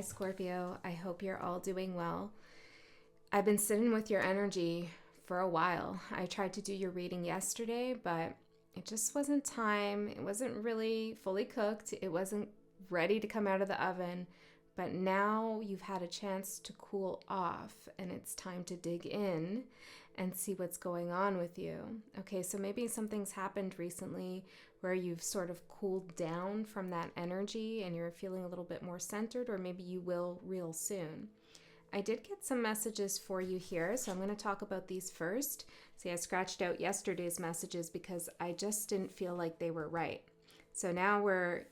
Scorpio. I hope you're all doing well. I've been sitting with your energy for a while. I tried to do your reading yesterday, but it just wasn't time. It wasn't really fully cooked. It wasn't ready to come out of the oven. But now you've had a chance to cool off, and it's time to dig in and see what's going on with you. Okay, so maybe something's happened recently where you've sort of cooled down from that energy and you're feeling a little bit more centered, or maybe you will real soon. I did get some messages for you here, so I'm going to talk about these first. See, I scratched out yesterday's messages because I just didn't feel like they were right. So now we're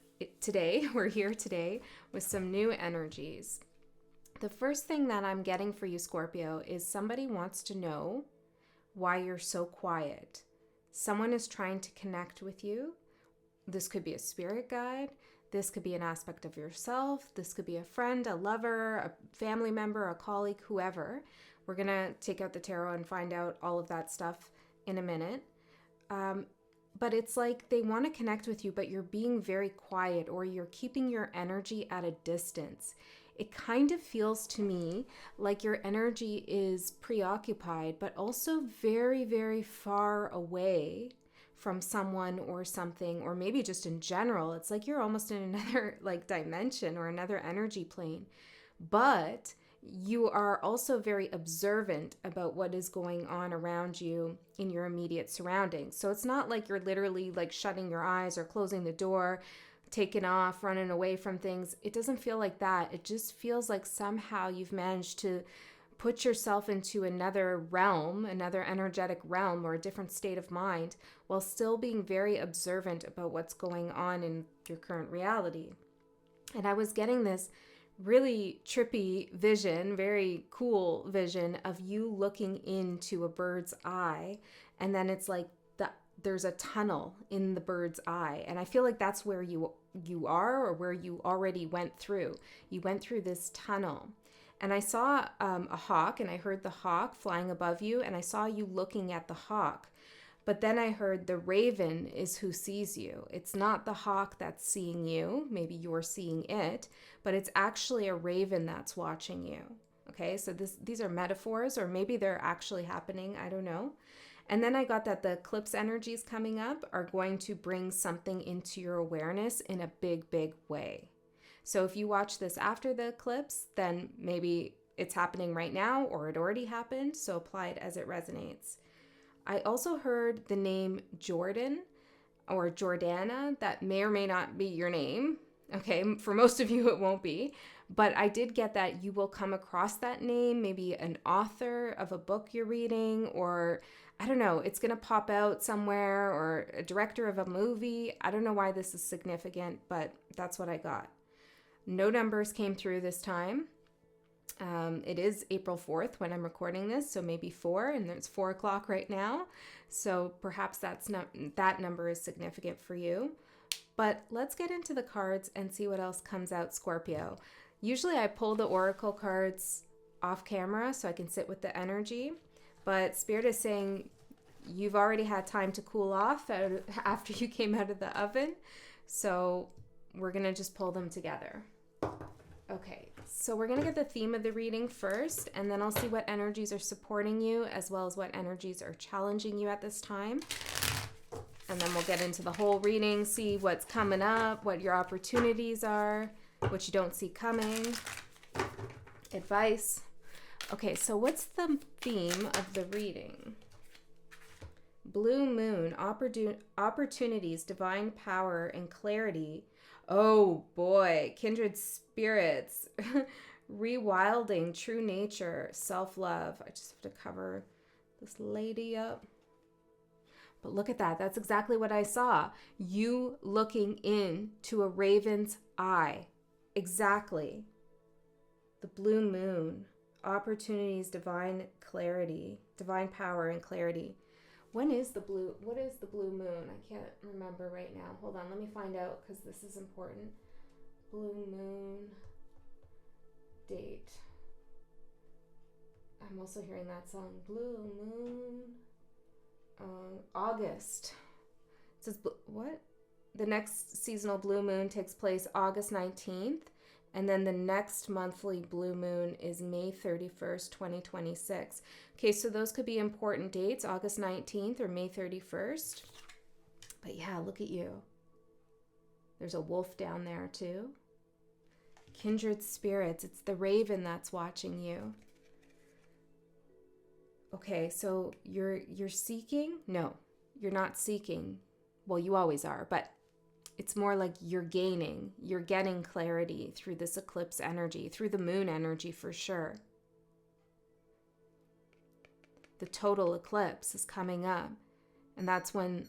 here today with some new energies. The first thing that I'm getting for you, Scorpio, is somebody wants to know why you're so quiet. Someone is trying to connect with you. This could be a spirit guide. This could be an aspect of yourself. This could be a friend, a lover, a family member, a colleague, whoever. We're going to take out the tarot and find out all of that stuff in a minute. But it's like they want to connect with you, but you're being very quiet, or you're keeping your energy at a distance. It kind of feels to me like your energy is preoccupied, but also very, very far away from someone or something, or maybe just in general. It's like you're almost in another dimension or another energy plane. But you are also very observant about what is going on around you in your immediate surroundings. So it's not like you're literally shutting your eyes or closing the door, taking off, running away from things. It doesn't feel like that. It just feels like somehow you've managed to put yourself into another realm, another energetic realm, or a different state of mind, while still being very observant about what's going on in your current reality. And I was getting this really trippy vision, very cool vision of you looking into a bird's eye, and then it's like there's a tunnel in the bird's eye, and I feel like that's where you are, or where you already went through. You went through this tunnel, and I saw a hawk, and I heard the hawk flying above you, and I saw you looking at the hawk. But then I heard the raven is who sees you. It's not the hawk that's seeing you. Maybe you're seeing it, but it's actually a raven that's watching you. Okay, so these are metaphors, or maybe they're actually happening. I don't know. And then I got that the eclipse energies coming up are going to bring something into your awareness in a big, big way. So if you watch this after the eclipse, then maybe it's happening right now, or it already happened. So apply it as it resonates. I also heard the name Jordan or Jordana. That may or may not be your name. Okay, for most of you it won't be. But I did get that you will come across that name, maybe an author of a book you're reading, or I don't know, it's going to pop out somewhere, or a director of a movie. I don't know why this is significant, but that's what I got. No numbers came through this time. It is April 4th when I'm recording this, so maybe 4, and it's 4 o'clock right now. So perhaps that number is significant for you. But let's get into the cards and see what else comes out, Scorpio. Usually I pull the oracle cards off camera so I can sit with the energy, but Spirit is saying you've already had time to cool off after you came out of the oven. So we're going to just pull them together. Okay, so we're going to get the theme of the reading first, and then I'll see what energies are supporting you, as well as what energies are challenging you at this time. And then we'll get into the whole reading, see what's coming up, what your opportunities are, what you don't see coming, advice. Okay, so what's the theme of the reading? Blue moon, opportunities, divine power, and clarity. Oh boy, kindred spirits, rewilding, true nature, self-love. I just have to cover this lady up. But look at that. That's exactly what I saw. You looking into a raven's eye. Exactly. The blue moon, opportunities, divine clarity, divine power and clarity. What is the blue moon? I can't remember right now. Hold on, let me find out, because this is important. Blue moon date. I'm also hearing that song. Blue moon. August. It says, what? The next seasonal blue moon takes place August 19th, And then the next monthly blue moon is May 31st, 2026. Okay, so those could be important dates, August 19th or May 31st. But yeah, look at you. There's a wolf down there too. Kindred spirits. It's the raven that's watching you. Okay, so you're seeking? No, you're not seeking. Well, you always are, but it's more like you're getting clarity through this eclipse energy, through the moon energy for sure. The total eclipse is coming up, and that's when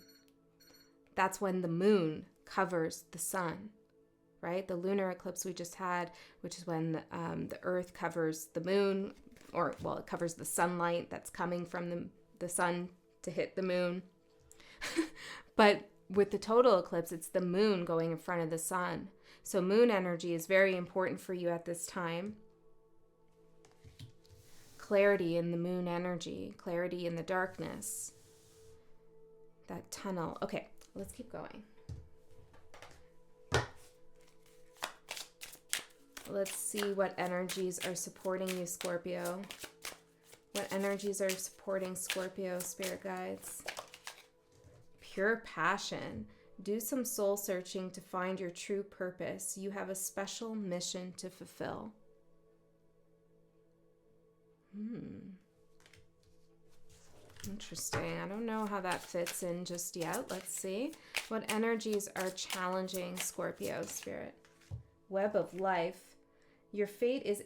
the moon covers the sun, right? The lunar eclipse we just had, which is when the earth covers the moon, or well, it covers the sunlight that's coming from the sun to hit the moon. But with the total eclipse, it's the moon going in front of the sun. So moon energy is very important for you at this time. Clarity in the moon energy, clarity in the darkness, that tunnel. Okay, let's keep going. Let's see what energies are supporting you, Scorpio. What energies are supporting Scorpio, spirit guides? Pure passion. Do some soul searching to find your true purpose. You have a special mission to fulfill. Interesting. I don't know how that fits in just yet. Let's see. What energies are challenging Scorpio, spirit? Web of life. Your fate is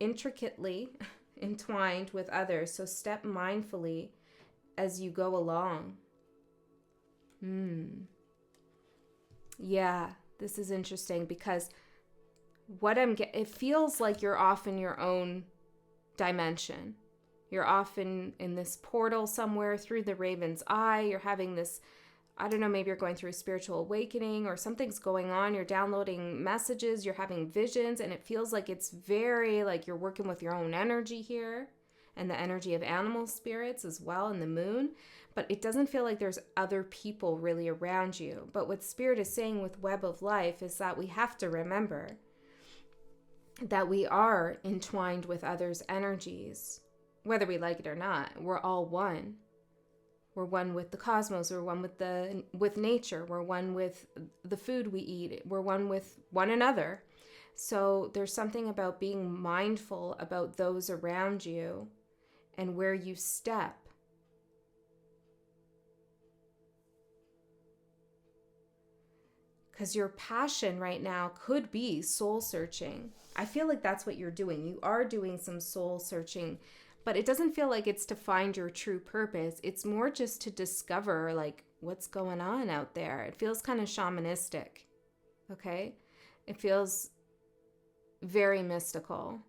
intricately entwined with others, so step mindfully as you go along. Yeah, this is interesting because it feels like you're off in your own dimension. You're off in this portal somewhere through the raven's eye. You're having this, I don't know, maybe you're going through a spiritual awakening or something's going on. You're downloading messages, you're having visions, and it feels like it's very like you're working with your own energy here and the energy of animal spirits as well in the moon. But it doesn't feel like there's other people really around you. But what Spirit is saying with Web of Life is that we have to remember that we are entwined with others' energies. Whether we like it or not, we're all one. We're one with the cosmos. We're one with nature. We're one with the food we eat. We're one with one another. So there's something about being mindful about those around you and where you step. Because your passion right now could be soul searching. I feel like that's what you're doing. You are doing some soul searching, but it doesn't feel like it's to find your true purpose. It's more just to discover like what's going on out there. It feels kind of shamanistic, okay? It feels very mystical.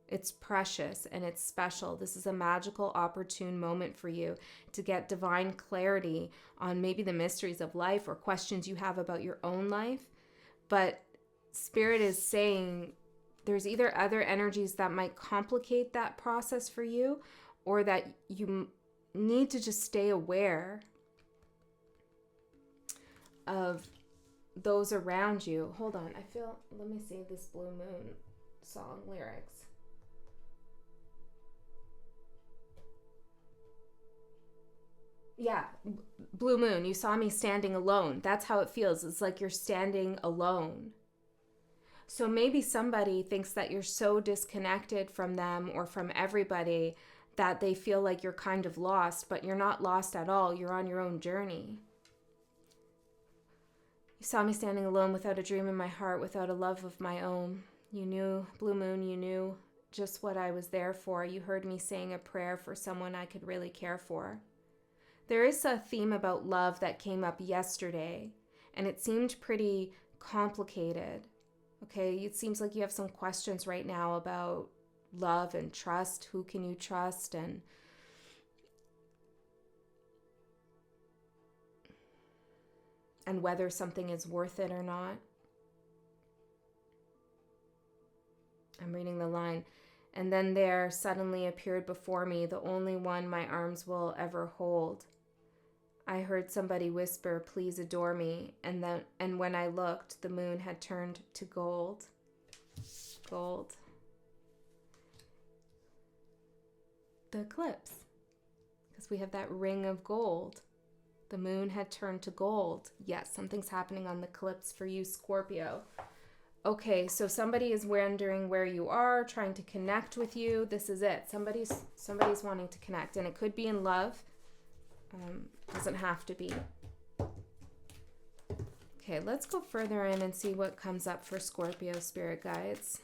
It's precious and it's special. This is a magical, opportune moment for you to get divine clarity on maybe the mysteries of life or questions you have about your own life. But Spirit is saying there's either other energies that might complicate that process for you, or that you need to just stay aware of those around you. Hold on, let me see this Blue Moon song lyrics. Yeah, Blue Moon, you saw me standing alone. That's how it feels. It's like you're standing alone. So maybe somebody thinks that you're so disconnected from them or from everybody that they feel like you're kind of lost, but you're not lost at all. You're on your own journey. You saw me standing alone without a dream in my heart, without a love of my own. You knew, Blue Moon, you knew just what I was there for. You heard me saying a prayer for someone I could really care for. There is a theme about love that came up yesterday, and it seemed pretty complicated. Okay, it seems like you have some questions right now about love and trust. Who can you trust? And whether something is worth it or not. I'm reading the line. And then there suddenly appeared before me the only one my arms will ever hold. I heard somebody whisper, "Please adore me." And when I looked, the moon had turned to gold. Gold. The eclipse. Because we have that ring of gold. The moon had turned to gold. Yes, something's happening on the eclipse for you, Scorpio. Okay, so somebody is wondering where you are, trying to connect with you. This is it. Somebody's wanting to connect, and it could be in love. Doesn't have to be. Okay, let's go further in and see what comes up for Scorpio spirit guides.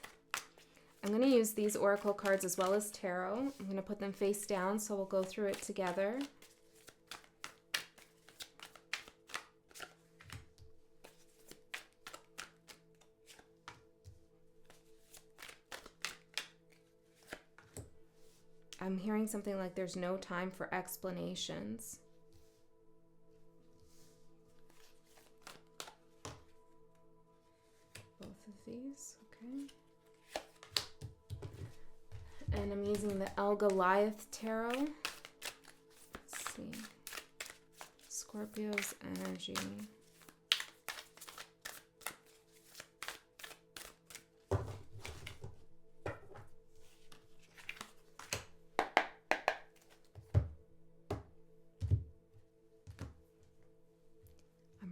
I'm going to use these oracle cards as well as tarot. I'm going to put them face down, so we'll go through it together. I'm hearing something like there's no time for explanations. Both of these, okay. And I'm using the El Goliath Tarot. Let's see. Scorpio's energy.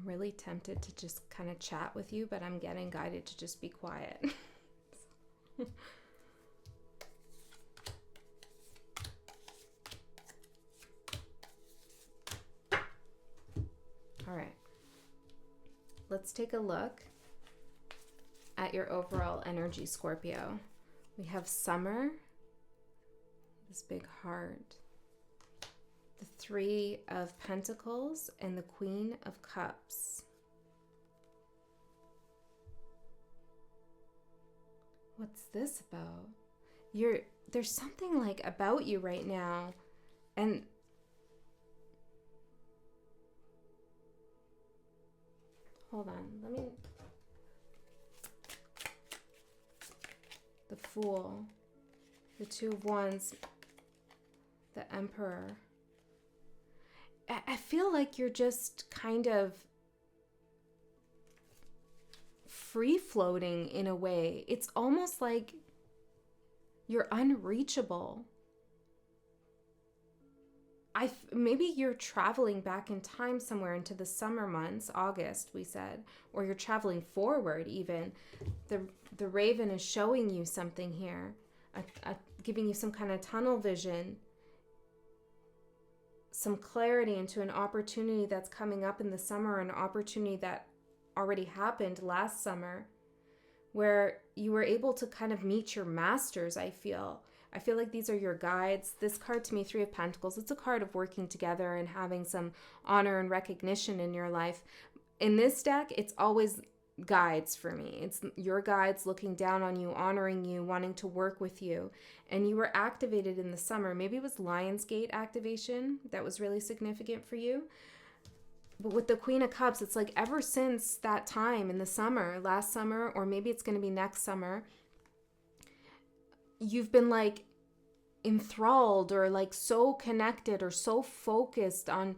Really tempted to just kind of chat with you, but I'm getting guided to just be quiet. All right. Let's take a look at your overall energy, Scorpio. We have summer, this big heart, the Three of Pentacles, and the Queen of Cups. What's this about? There's something like about you right now, and hold on, the Fool, the Two of Wands, the Emperor. I feel like you're just kind of free floating in a way. It's almost like you're unreachable. Maybe you're traveling back in time somewhere into the summer months, August, we said, or you're traveling forward even. The Raven is showing you something here, giving you some kind of tunnel vision, some clarity into an opportunity that's coming up in the summer, an opportunity that already happened last summer, where you were able to kind of meet your masters, I feel like these are your guides. This card to me, Three of Pentacles, it's a card of working together and having some honor and recognition in your life. In this deck, it's always guides for me. It's your guides looking down on you, honoring you, wanting to work with you. And you were activated in the summer. Maybe it was Lionsgate activation that was really significant for you. But with the Queen of Cups, it's like ever since that time in the summer, last summer, or maybe it's going to be next summer, you've been like enthralled or like so connected or so focused on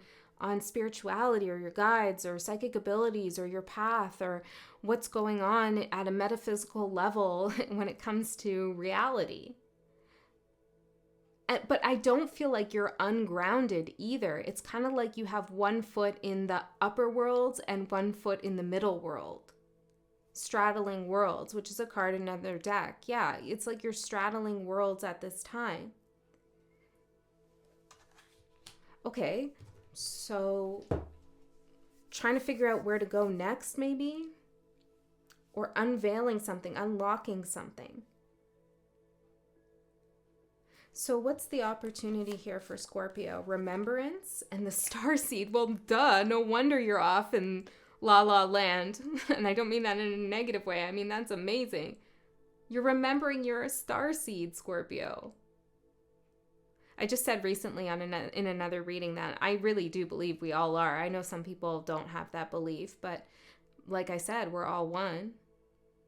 spirituality or your guides or psychic abilities or your path or what's going on at a metaphysical level when it comes to reality. But I don't feel like you're ungrounded either. It's kind of like you have one foot in the upper worlds and one foot in the middle world. Straddling worlds, which is a card in another deck. Yeah, it's like you're straddling worlds at this time. Okay, so trying to figure out where to go next, maybe? Or unveiling something, unlocking something. So what's the opportunity here for Scorpio? Remembrance and the starseed. Well, duh, no wonder you're off in La La Land. And I don't mean that in a negative way. I mean, that's amazing. You're remembering you're a starseed, Scorpio. I just said recently in another reading that I really do believe we all are. I know some people don't have that belief, but like I said, we're all one.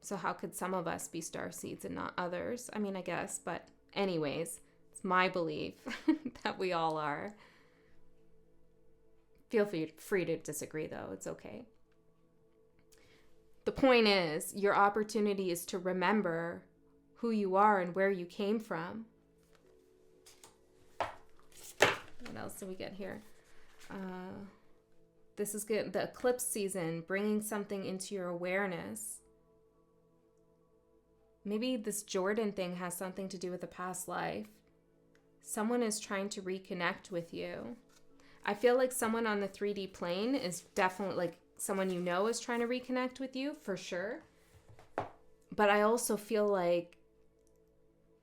So how could some of us be starseeds and not others? I mean, I guess, but anyways, it's my belief that we all are. Feel free to disagree, though. It's okay. The point is, your opportunity is to remember who you are and where you came from. What else do we get here? This is good. The eclipse season, bringing something into your awareness. Maybe this Jordan thing has something to do with a past life. Someone is trying to reconnect with you. I feel like someone on the 3D plane is definitely, like, someone you know is trying to reconnect with you, for sure. But I also feel like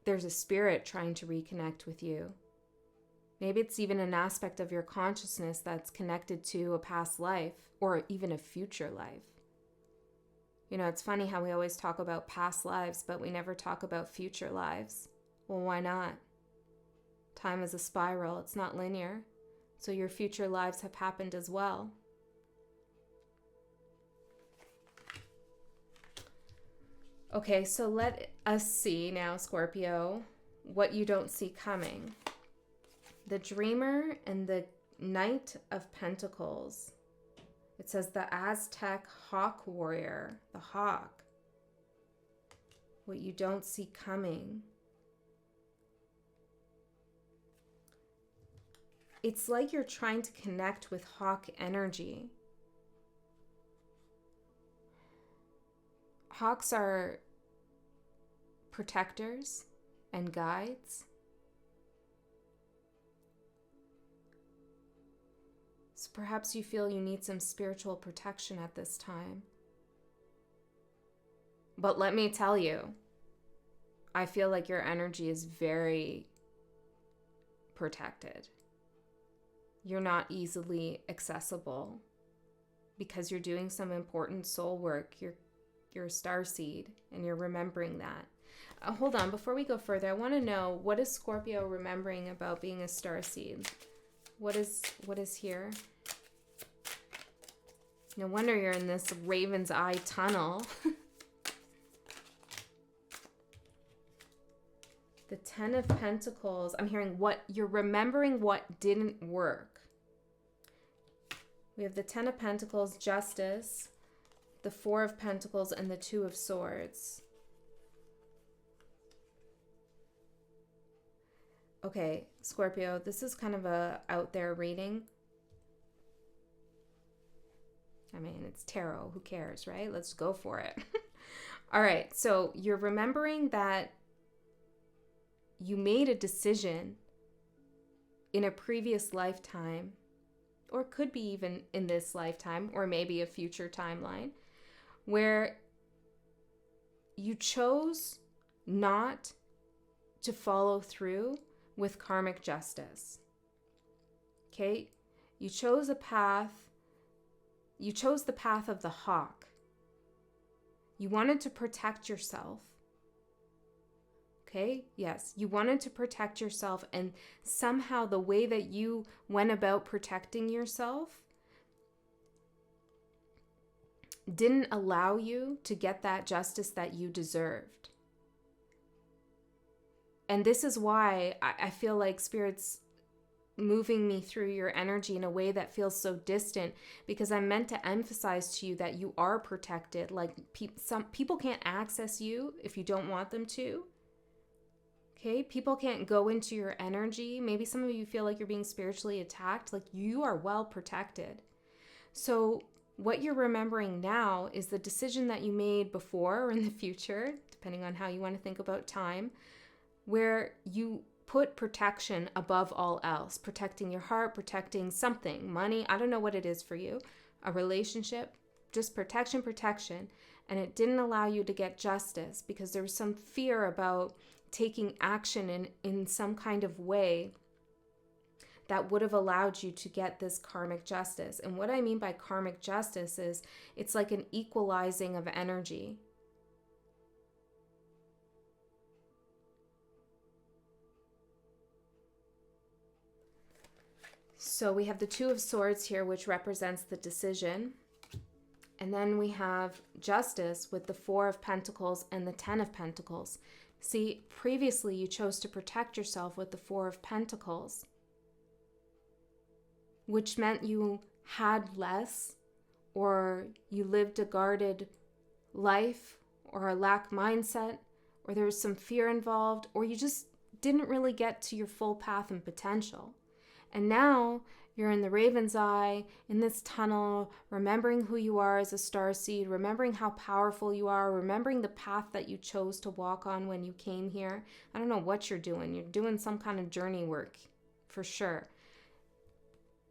there's a spirit trying to reconnect with you. Maybe it's even an aspect of your consciousness that's connected to a past life or even a future life. You know, it's funny how we always talk about past lives, but we never talk about future lives. Well, why not? Time is a spiral. It's not linear. So your future lives have happened as well. Okay, so let us see now, Scorpio, what you don't see coming. The Dreamer and the Knight of Pentacles. It says the Aztec Hawk Warrior, the hawk. What you don't see coming. It's like you're trying to connect with hawk energy. Hawks are protectors and guides. So perhaps you feel you need some spiritual protection at this time. But let me tell you, I feel like your energy is very protected. You're not easily accessible because you're doing some important soul work. You're a starseed and you're remembering that. Hold on, before we go further, I want to know, what is Scorpio remembering about being a starseed? What is here? No wonder you're in this Raven's Eye tunnel. The Ten of Pentacles. I'm hearing what you're remembering, what didn't work. We have the Ten of Pentacles, Justice, the Four of Pentacles, and the Two of Swords. Okay, Scorpio, this is kind of a out there reading. I mean, it's tarot. Who cares, right? Let's go for it. All right, so you're remembering that you made a decision in a previous lifetime, or could be even in this lifetime, or maybe a future timeline, where you chose not to follow through with karmic justice. Okay? You chose a path. You chose the path of the hawk. You wanted to protect yourself. Okay? Yes, you wanted to protect yourself, and somehow the way that you went about protecting yourself didn't allow you to get that justice that you deserved. And this is why I feel like Spirit's moving me through your energy in a way that feels so distant, because I'm meant to emphasize to you that you are protected. Like some people can't access you if you don't want them to. Okay, people can't go into your energy. Maybe some of you feel like you're being spiritually attacked. Like, you are well protected. So what you're remembering now is the decision that you made before or in the future, depending on how you want to think about time, where you put protection above all else, protecting your heart, protecting something, money. I don't know what it is for you, a relationship, just protection. And it didn't allow you to get justice because there was some fear about taking action in some kind of way that would have allowed you to get this karmic justice. And what I mean by karmic justice is it's like an equalizing of energy. So we have the Two of Swords here, which represents the decision. And then we have Justice with the Four of Pentacles and the Ten of Pentacles. See, previously you chose to protect yourself with the Four of Pentacles, which meant you had less, or you lived a guarded life, or a lack mindset, or there was some fear involved, or you just didn't really get to your full path and potential. And now you're in the raven's eye, in this tunnel, remembering who you are as a starseed, remembering how powerful you are, remembering the path that you chose to walk on when you came here. I don't know what you're doing. You're doing some kind of journey work, for sure.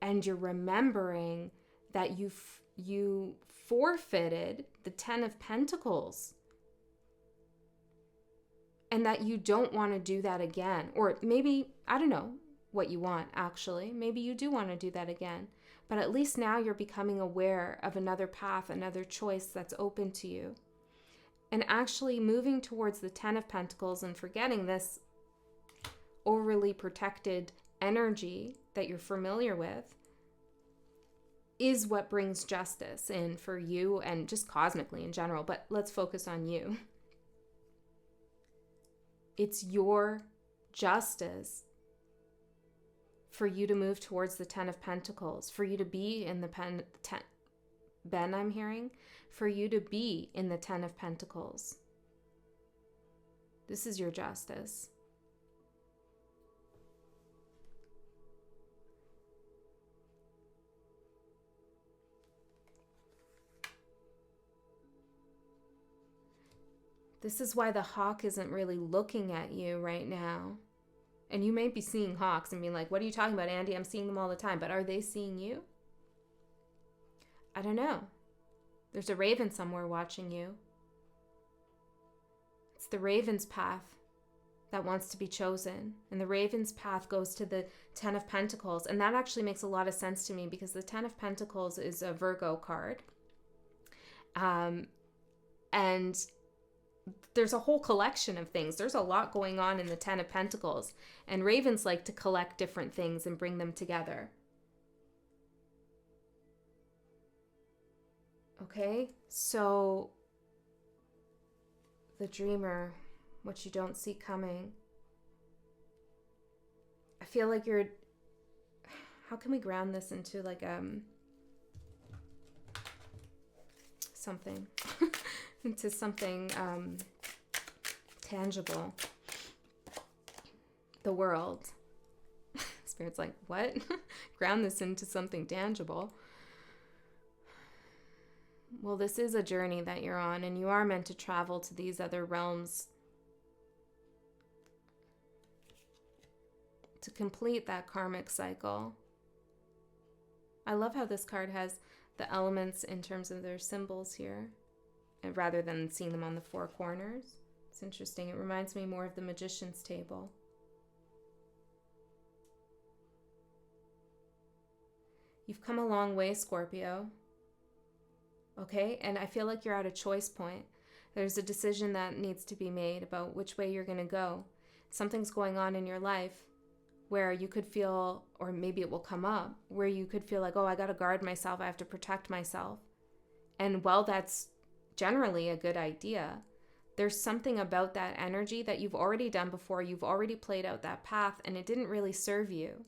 And you're remembering that you forfeited the 10 of Pentacles, and that you don't want to do that again. Or maybe, I don't know what you want, actually. Maybe you do want to do that again. But at least now you're becoming aware of another path, another choice that's open to you. And actually moving towards the 10 of Pentacles and forgetting this overly protected energy that you're familiar with is what brings justice in for you and just cosmically in general. But let's focus on you. It's your justice for you to move towards the 10 of Pentacles, for you to be in the for you to be in the 10 of Pentacles. This is your justice. This is why the hawk isn't really looking at you right now. And you may be seeing hawks and being like, what are you talking about, Andy? I'm seeing them all the time. But are they seeing you? I don't know. There's a raven somewhere watching you. It's the raven's path that wants to be chosen. And the raven's path goes to the 10 of Pentacles. And that actually makes a lot of sense to me because the 10 of Pentacles is a Virgo card. And there's a whole collection of things. There's a lot going on in the 10 of Pentacles. And ravens like to collect different things and bring them together. Okay, so the dreamer, what you don't see coming. I feel like you're, how can we ground this into like something, into something tangible? The world. Spirit's like, what? Ground this into something tangible. Well, this is a journey that you're on, and you are meant to travel to these other realms to complete that karmic cycle. I love how this card has the elements in terms of their symbols here, rather than seeing them on the four corners. It's interesting. It reminds me more of the Magician's Table. You've come a long way, Scorpio. Okay, and I feel like you're at a choice point. There's a decision that needs to be made about which way you're going to go. Something's going on in your life where you could feel, or maybe it will come up, where you could feel like, oh, I got to guard myself. I have to protect myself. And while that's generally a good idea, there's something about that energy that you've already done before. You've already played out that path, and it didn't really serve you.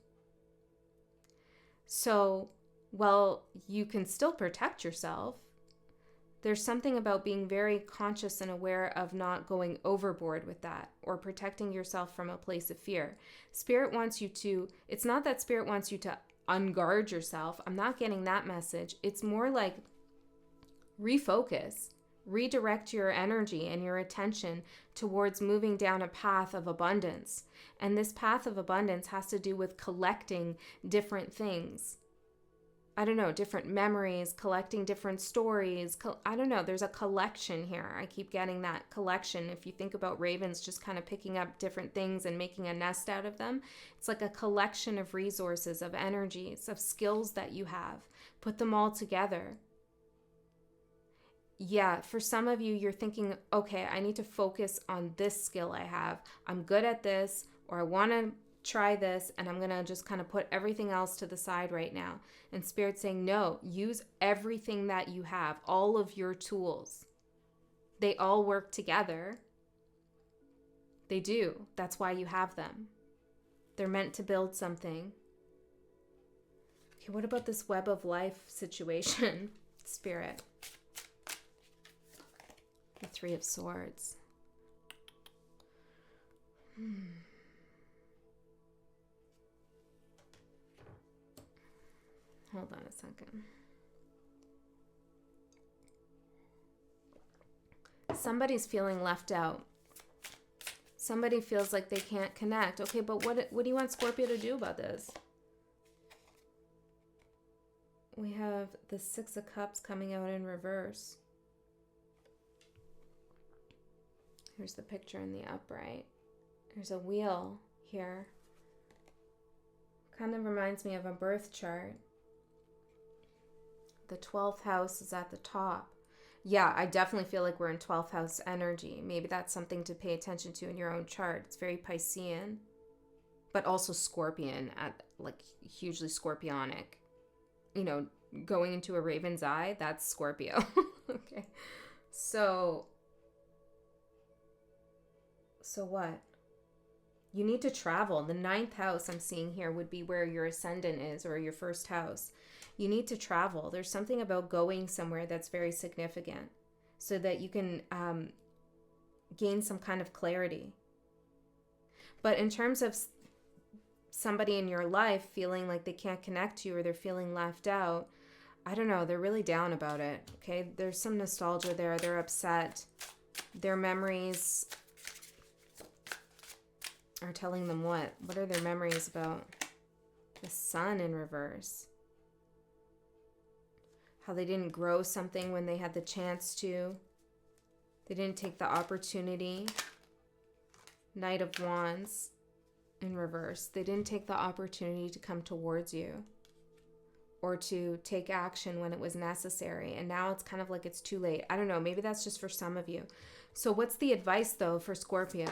So, while you can still protect yourself, there's something about being very conscious and aware of not going overboard with that or protecting yourself from a place of fear. Spirit wants you to, it's not that Spirit wants you to unguard yourself. I'm not getting that message. It's more like refocus, redirect your energy and your attention towards moving down a path of abundance. And this path of abundance has to do with collecting different things. I don't know, different memories, collecting different stories. I don't know, there's a collection here. I keep getting that collection. If you think about ravens just kind of picking up different things and making a nest out of them, it's like a collection of resources, of energies, of skills that you have. Put them all together. Yeah, for some of you, you're thinking, okay, I need to focus on this skill I have. I'm good at this, or I want to try this, and I'm going to just kind of put everything else to the side right now. And Spirit's saying, no, use everything that you have, all of your tools. They all work together. They do. That's why you have them. They're meant to build something. Okay, what about this web of life situation, Spirit? The Three of Swords. Hold on a second. Somebody's feeling left out. Somebody feels like they can't connect. Okay, but what do you want Scorpio to do about this? We have the Six of Cups coming out in reverse. Here's the picture in the upright. There's a wheel here. Kind of reminds me of a birth chart. The 12th house is at the top. Yeah, I definitely feel like we're in 12th house energy. Maybe that's something to pay attention to in your own chart. It's very Piscean, but also Scorpion, at like hugely Scorpionic. You know, going into a raven's eye, that's Scorpio. Okay. So what? You need to travel. The 9th house I'm seeing here would be where your ascendant is, or your first house. You need to travel. There's something about going somewhere that's very significant so that you can gain some kind of clarity. But in terms of somebody in your life feeling like they can't connect to you, or they're feeling left out, I don't know, they're really down about it, okay? There's some nostalgia there. They're upset. Their memories are telling them what? What are their memories about? The Sun in reverse. How they didn't grow something when they had the chance to. They didn't take the opportunity. Knight of Wands in reverse. They didn't take the opportunity to come towards you or to take action when it was necessary. And now it's kind of like it's too late. I don't know. Maybe that's just for some of you. So what's the advice, though, for Scorpio?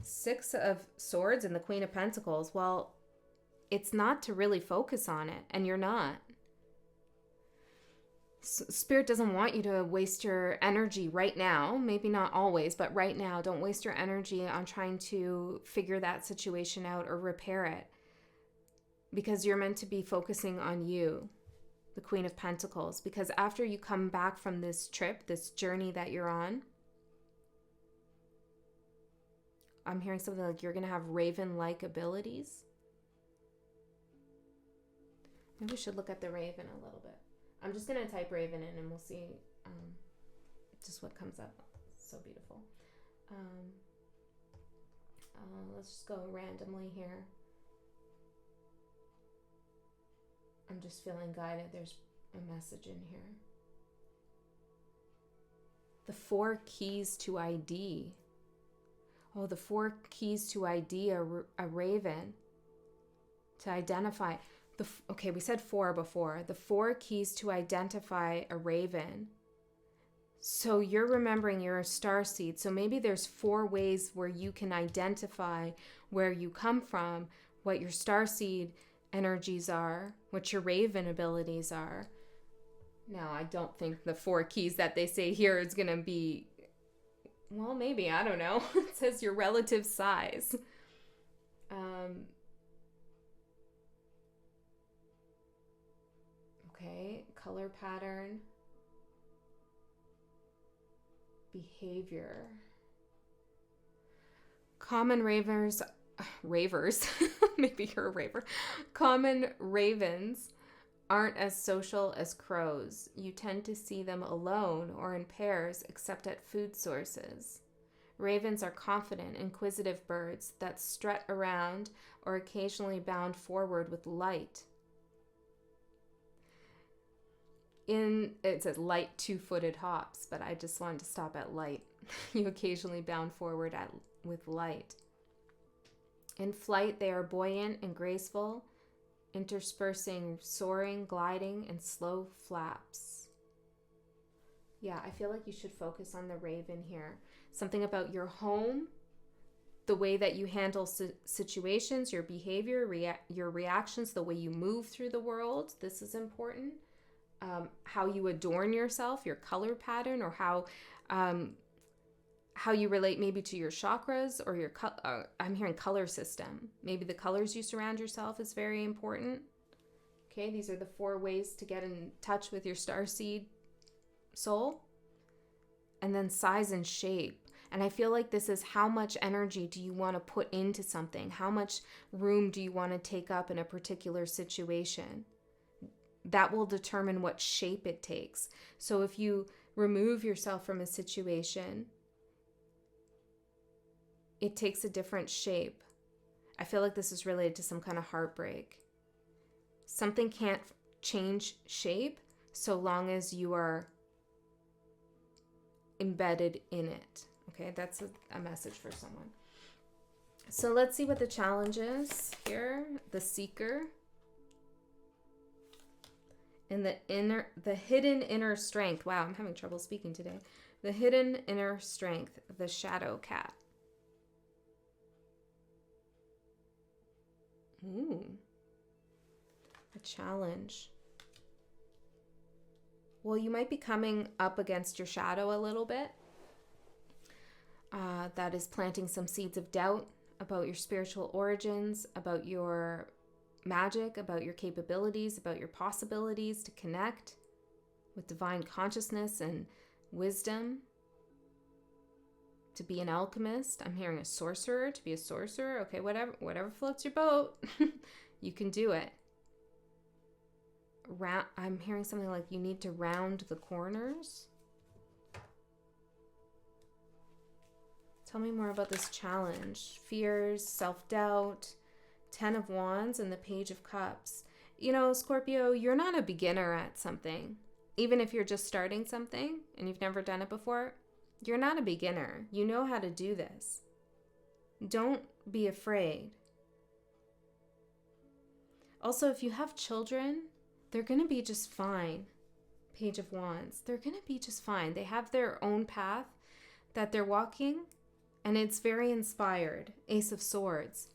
Six of Swords and the Queen of Pentacles. Well, it's not to really focus on it, and you're not. Spirit doesn't want you to waste your energy right now. Maybe not always, but right now. Don't waste your energy on trying to figure that situation out or repair it, because you're meant to be focusing on you, the Queen of Pentacles. Because after you come back from this trip, this journey that you're on, I'm hearing something like you're going to have raven-like abilities. Maybe we should look at the raven a little bit. I'm just going to type raven in and we'll see just what comes up. It's so beautiful. Let's just go randomly here. I'm just feeling guided. There's a message in here. The 4 keys to ID. Oh, the 4 keys to ID a raven. To identify. Okay, we said 4 before. The 4 keys to identify a raven. So you're remembering you're a starseed. So maybe there's 4 ways where you can identify where you come from, what your starseed energies are, what your raven abilities are. Now, I don't think the 4 keys that they say here is going to be, well, maybe, I don't know. It says your relative size. Okay, color pattern, behavior. Common ravers, maybe you're a raver. Common ravens aren't as social as crows. You tend to see them alone or in pairs, except at food sources. Ravens are confident, inquisitive birds that strut around or occasionally bound forward with light. It says light 2-footed hops, but I just wanted to stop at light. You occasionally bound forward with light. In flight, they are buoyant and graceful, interspersing soaring, gliding, and slow flaps. Yeah, I feel like you should focus on the raven here. Something about your home, the way that you handle situations, your behavior, your reactions, the way you move through the world. This is important. How you adorn yourself, your color pattern, or how you relate maybe to your chakras or your I'm hearing color system. Maybe the colors you surround yourself is very important. Okay, these are the 4 ways to get in touch with your starseed soul. And then size and shape. And I feel like this is how much energy do you want to put into something? How much room do you want to take up in a particular situation? That will determine what shape it takes. So if you remove yourself from a situation, it takes a different shape. I feel like this is related to some kind of heartbreak. Something can't change shape so long as you are embedded in it. Okay, that's a message for someone. So let's see what the challenge is here. The Seeker. And the hidden inner strength. Wow, I'm having trouble speaking today. The hidden inner strength, the Shadow Cat. Ooh. A challenge. Well, you might be coming up against your shadow a little bit. That is planting some seeds of doubt about your spiritual origins, about your magic, about your capabilities, about your possibilities to connect with divine consciousness and wisdom, to be an alchemist. I'm hearing a sorcerer, to be a sorcerer. Okay, whatever floats your boat, you can do it. I'm hearing something like you need to round the corners. Tell me more about this challenge. Fears, self-doubt, 10 of Wands, and the Page of Cups. You know, Scorpio, you're not a beginner at something. Even if you're just starting something and you've never done it before, you're not a beginner. You know how to do this. Don't be afraid. Also, if you have children, they're going to be just fine. Page of Wands. They're going to be just fine. They have their own path that they're walking, and it's very inspired. Ace of Swords.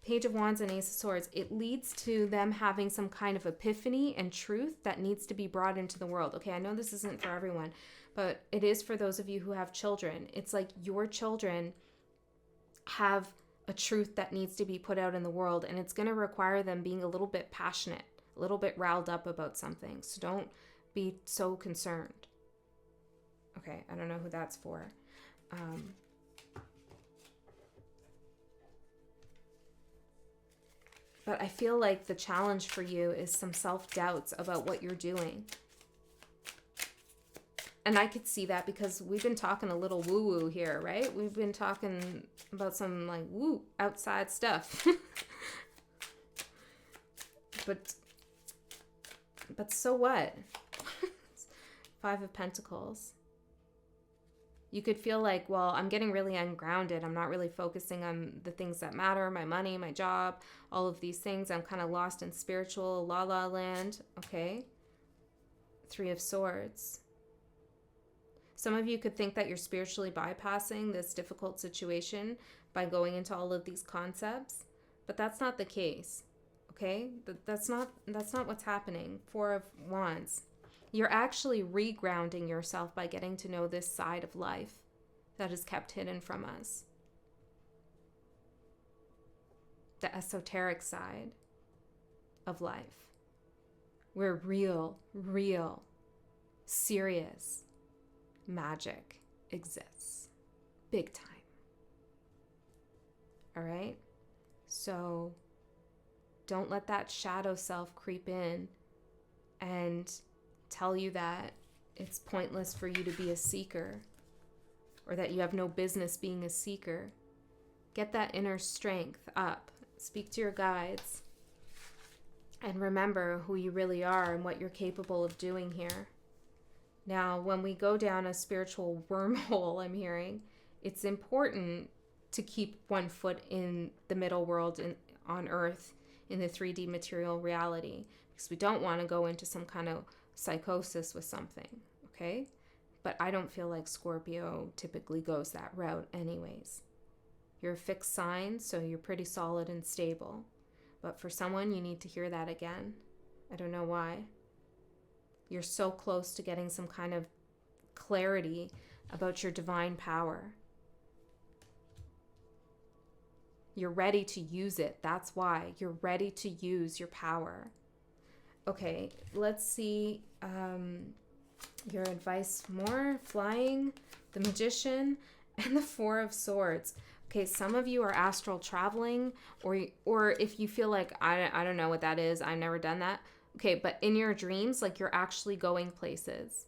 Page of Wands and Ace of Swords. It leads to them having some kind of epiphany and truth that needs to be brought into the world. Okay, I know this isn't for everyone, but it is for those of you who have children. It's like your children have a truth that needs to be put out in the world, and it's going to require them being a little bit passionate, a little bit riled up about something. So don't be so concerned. Okay, I don't know who that's for. But I feel like the challenge for you is some self-doubts about what you're doing. And I could see that because we've been talking a little woo-woo here, right? We've been talking about some like woo outside stuff. But so what? 5 of Pentacles. You could feel like, well, I'm getting really ungrounded. I'm not really focusing on the things that matter, my money, my job, all of these things. I'm kind of lost in spiritual la-la land. Okay. 3 of Swords. Some of you could think that you're spiritually bypassing this difficult situation by going into all of these concepts, but that's not the case. Okay? That's not what's happening. 4 of Wands. You're actually regrounding yourself by getting to know this side of life that is kept hidden from us. The esoteric side of life. Where real, serious magic exists. Big time. All right? So don't let that shadow self creep in and tell you that it's pointless for you to be a seeker or that you have no business being a seeker. Get that inner strength up. Speak to your guides and remember who you really are and what you're capable of doing here. Now, when we go down a spiritual wormhole, I'm hearing, it's important to keep one foot in the middle world on Earth in the 3D material reality because we don't want to go into some kind of psychosis with something, okay? But I don't feel like Scorpio typically goes that route anyways. You're a fixed sign, so you're pretty solid and stable. But for someone, you need to hear that again. I don't know why. You're so close to getting some kind of clarity about your divine power. You're ready to use it. That's why. You're ready to use your power. Okay, let's see your advice more. Flying, the Magician, and the Four of Swords. Okay, some of you are astral traveling, or if you feel like, I don't know what that is, I've never done that. Okay, but in your dreams, like you're actually going places.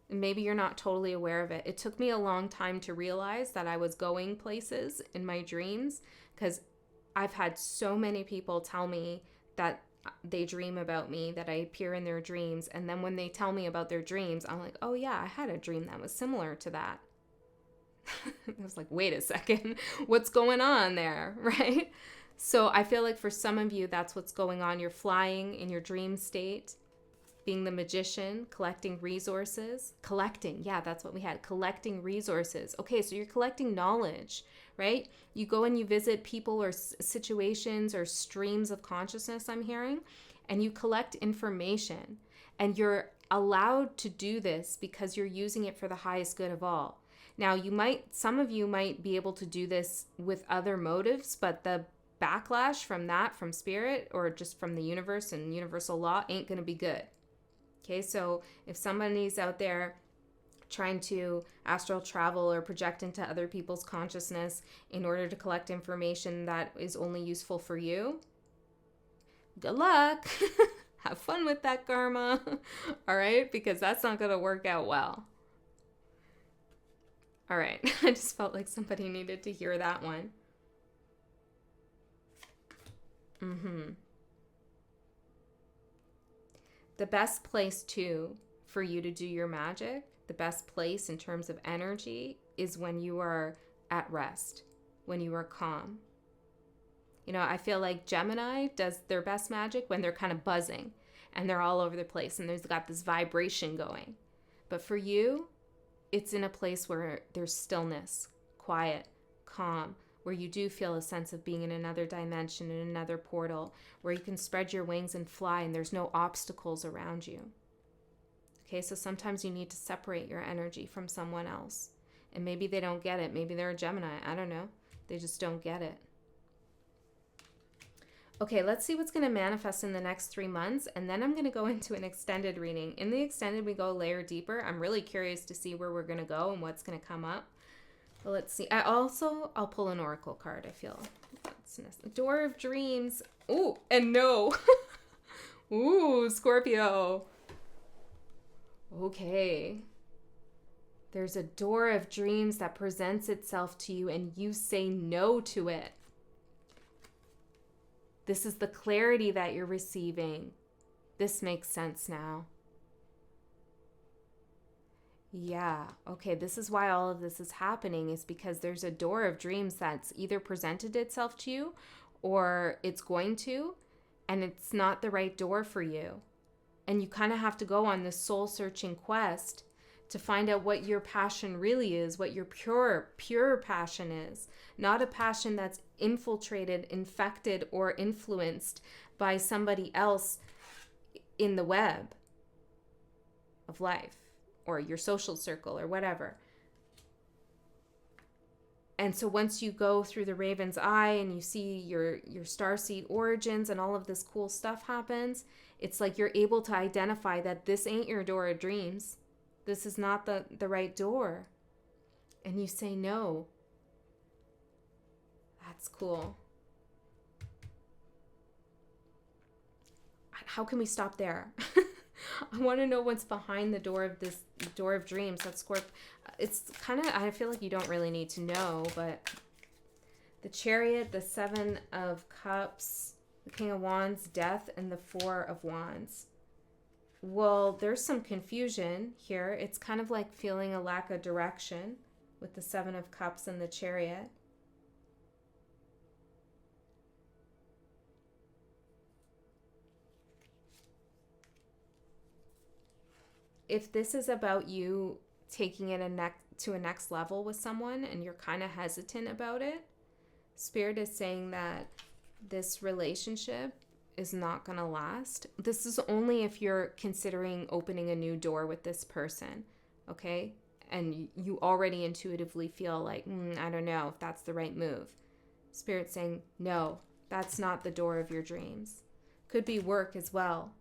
And maybe you're not totally aware of it. It took me a long time to realize that I was going places in my dreams, because I've had so many people tell me that they dream about me, that I appear in their dreams. And then when they tell me about their dreams, I'm like, oh yeah, I had a dream that was similar to that. I was like, wait a second, what's going on there, right? So I feel like for some of you, that's what's going on. You're flying in your dream state, being the Magician, collecting resources. Collecting, yeah, that's what we had. Collecting resources. Okay, so you're collecting knowledge, right? You go and you visit people or situations or streams of consciousness, I'm hearing, and you collect information. And you're allowed to do this because you're using it for the highest good of all. Now, some of you might be able to do this with other motives, but the backlash from that, from spirit or just from the universe and universal law, ain't going to be good. Okay, so if somebody's out there trying to astral travel or project into other people's consciousness in order to collect information that is only useful for you, good luck. Have fun with that karma. All right, because that's not going to work out well. All right, I just felt like somebody needed to hear that one. The best place, too, for you to do your magic, the best place in terms of energy, is when you are at rest, when you are calm. You know, I feel like Gemini does their best magic when they're kind of buzzing and they're all over the place and there's got this vibration going. But for you, it's in a place where there's stillness, quiet, calm, where you do feel a sense of being in another dimension, in another portal, where you can spread your wings and fly and there's no obstacles around you. Okay, so sometimes you need to separate your energy from someone else. And maybe they don't get it. Maybe they're a Gemini. I don't know. They just don't get it. Okay, let's see what's going to manifest in the next 3 months, and then I'm going to go into an extended reading. In the extended, we go a layer deeper. I'm really curious to see where we're going to go and what's going to come up. But let's see. I'll pull an oracle card, I feel. Door of Dreams. Ooh, and no. Ooh, Scorpio. Okay. There's a door of dreams that presents itself to you, and you say no to it. This is the clarity that you're receiving. This makes sense now. Yeah, okay, this is why all of this is happening, is because there's a door of dreams that's either presented itself to you or it's going to, and it's not the right door for you. And you kind of have to go on this soul-searching quest to find out what your passion really is, what your pure passion is. Not a passion that's infiltrated, infected, or influenced by somebody else in the web of life or your social circle or whatever. And so once you go through the raven's eye and you see your starseed origins and all of this cool stuff happens, it's like you're able to identify that this ain't your door of dreams. This is not the right door. And you say no. That's cool. How can we stop there? I want to know what's behind the door of this door of dreams. That's Scorpio. It's kind of, I feel like you don't really need to know, but the Chariot, the Seven of Cups, the King of Wands, Death, and the Four of Wands. Well, there's some confusion here. It's kind of like feeling a lack of direction with the Seven of Cups and the Chariot. If this is about you taking it to a next level with someone and you're kind of hesitant about it, Spirit is saying that this relationship is not going to last. This is only if you're considering opening a new door with this person, okay? And you already intuitively feel like, I don't know if that's the right move. Spirit's saying, no, that's not the door of your dreams. Could be work as well.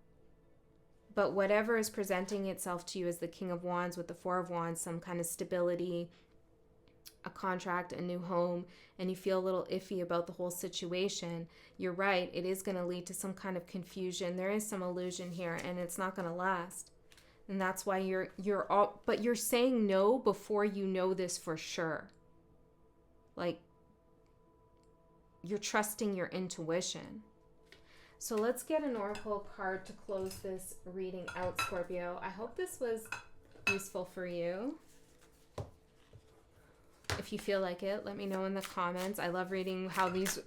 But whatever is presenting itself to you as the King of Wands with the Four of Wands, some kind of stability, a contract, a new home, and you feel a little iffy about the whole situation, you're right, it is going to lead to some kind of confusion. There is some illusion here, and it's not going to last. And that's why but you're saying no before you know this for sure. Like, you're trusting your intuition. So let's get an oracle card to close this reading out, Scorpio. I hope this was useful for you. If you feel like it, let me know in the comments. I love reading how these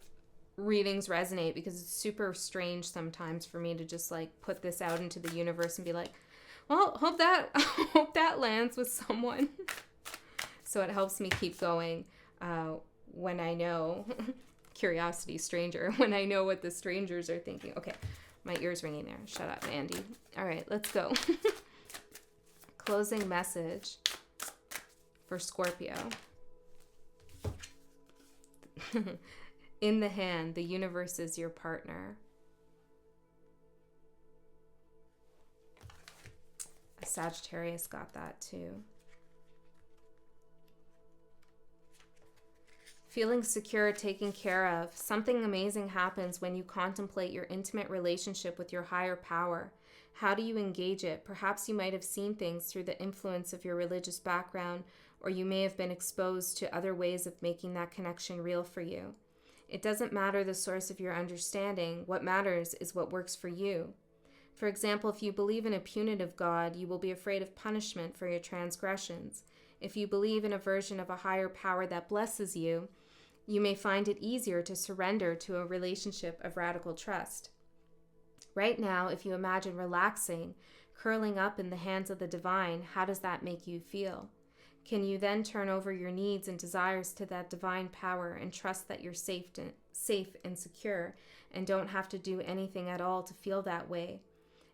readings resonate, because it's super strange sometimes for me to just like put this out into the universe and be like, well, hope that lands with someone. So it helps me keep going when I know, curiosity stranger, when I know what the strangers are thinking. Okay, my ear's ringing there. Shut up, Andy. All right, let's go. Closing message for Scorpio. In the hand, the universe is your partner. A Sagittarius got that too. Feeling secure, taken care of. Something amazing happens when you contemplate your intimate relationship with your higher power. How do you engage it? Perhaps you might have seen things through the influence of your religious background, or you may have been exposed to other ways of making that connection real for you. It doesn't matter the source of your understanding. What matters is what works for you. For example, if you believe in a punitive God, you will be afraid of punishment for your transgressions. If you believe in a version of a higher power that blesses you, you may find it easier to surrender to a relationship of radical trust. Right now, if you imagine relaxing, curling up in the hands of the divine, how does that make you feel? Can you then turn over your needs and desires to that divine power and trust that you're safe and secure and don't have to do anything at all to feel that way?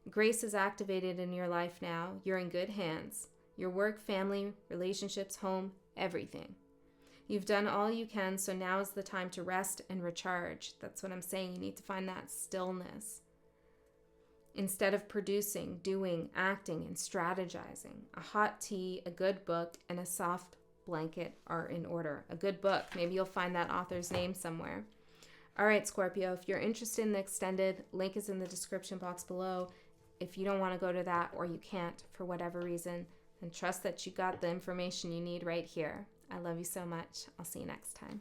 Grace is activated in your life now. You're in good hands. Your work, family, relationships, home, everything. You've done all you can, so now is the time to rest and recharge. That's what I'm saying. You need to find that stillness. Instead of producing, doing, acting, and strategizing, a hot tea, a good book, and a soft blanket are in order. A good book. Maybe you'll find that author's name somewhere. All right, Scorpio, if you're interested in the extended, link is in the description box below. If you don't want to go to that, or you can't for whatever reason, then trust that you got the information you need right here. I love you so much. I'll see you next time.